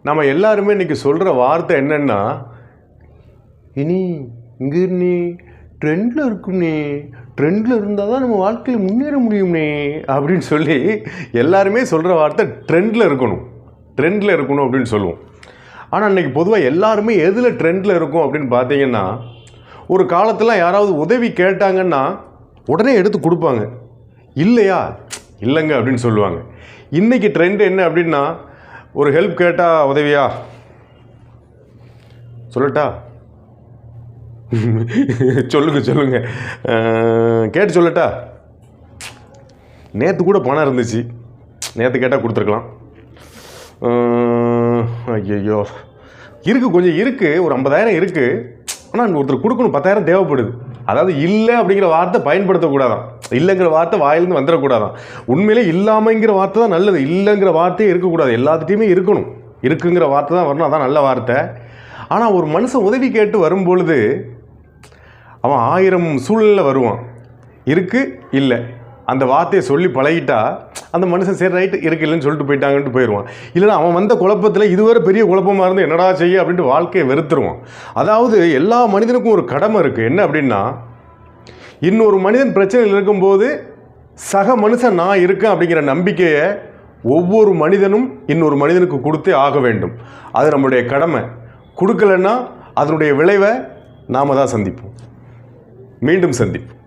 நம்ம எல்லாருமே இன்றைக்கி சொல்கிற வார்த்தை என்னென்னா, இனி இங்கே நீ ட்ரெண்டில் இருக்கும்னே, ட்ரெண்டில் இருந்தால் தான் நம்ம வாழ்க்கையில் முன்னேற முடியும்னே அப்படின்னு சொல்லி எல்லாருமே சொல்கிற வார்த்தை ட்ரெண்டில் இருக்கணும், ட்ரெண்டில் இருக்கணும் அப்படின்னு சொல்லுவோம். ஆனால் இன்றைக்கி பொதுவாக எல்லாருமே எதில் ட்ரெண்டில் இருக்கும் அப்படின்னு பார்த்தீங்கன்னா, ஒரு காலத்தில் யாராவது உதவி கேட்டாங்கன்னா உடனே எடுத்து கொடுப்பாங்க, இல்லையா இல்லைங்க அப்படின்னு சொல்லுவாங்க. இன்றைக்கி ட்ரெண்டு என்ன அப்படின்னா, ஒரு ஹெல்ப் கேட்டால் உதவியா சொல்லட்டா சொல்லுங்கள் கேட்டு சொல்லட்டா, நேற்று கூட பணம் இருந்துச்சு, நேற்று கேட்டால் கொடுத்துருக்கலாம். ஐயோ இருக்குது, கொஞ்சம் இருக்குது, ஒரு 50,000 இருக்குது, ஆனால் ஒருத்தர் கொடுக்கணும், 10,000 தேவைப்படுது. அதாவது இல்லை அப்படிங்கிற வார்த்தை பயன்படுத்தக்கூடாதான், இல்லைங்கிற வார்த்தை வாயிலிருந்து வந்துடக்கூடாதான். உண்மையிலே இல்லாமங்கிற வார்த்தை தான் நல்லது, இல்லைங்கிற வார்த்தையே இருக்கக்கூடாது, எல்லாத்துட்டையுமே இருக்கணும். இருக்குங்கிற வார்த்தை தான் வரணும், அதான் நல்ல வார்த்தை. ஆனால் ஒரு மனுஷன் உதவி கேட்டு வரும்பொழுது அவன் 1000 சூழ்நிலை வருவான். இருக்குது இல்லை அந்த வார்த்தையை சொல்லி பழகிட்டா அந்த மனுஷன் சரி ரைட்டு இருக்கு இல்லைன்னு சொல்லிட்டு போயிட்டாங்கன்ட்டு போயிடுவான். இல்லைன்னா அவன் வந்த குழப்பத்தில் இதுவரை பெரிய குழப்பமாக இருந்து என்னடா செய்ய அப்படின்ட்டு வாழ்க்கையை வெறுத்துருவான். அதாவது எல்லா மனிதனுக்கும் ஒரு கடமை இருக்குது. என்ன அப்படின்னா, இன்னொரு மனிதன் பிரச்சனையில் இருக்கும்போது சக மனுஷன் நான் இருக்கேன் அப்படிங்கிற நம்பிக்கையை ஒவ்வொரு மனிதனும் இன்னொரு மனிதனுக்கு கொடுத்தே ஆக வேண்டும். அது நம்மளுடைய கடமை. கொடுக்கலன்னா அதனுடைய விளைவை நாம் தான் சந்திப்போம். மீண்டும் சந்திப்போம்.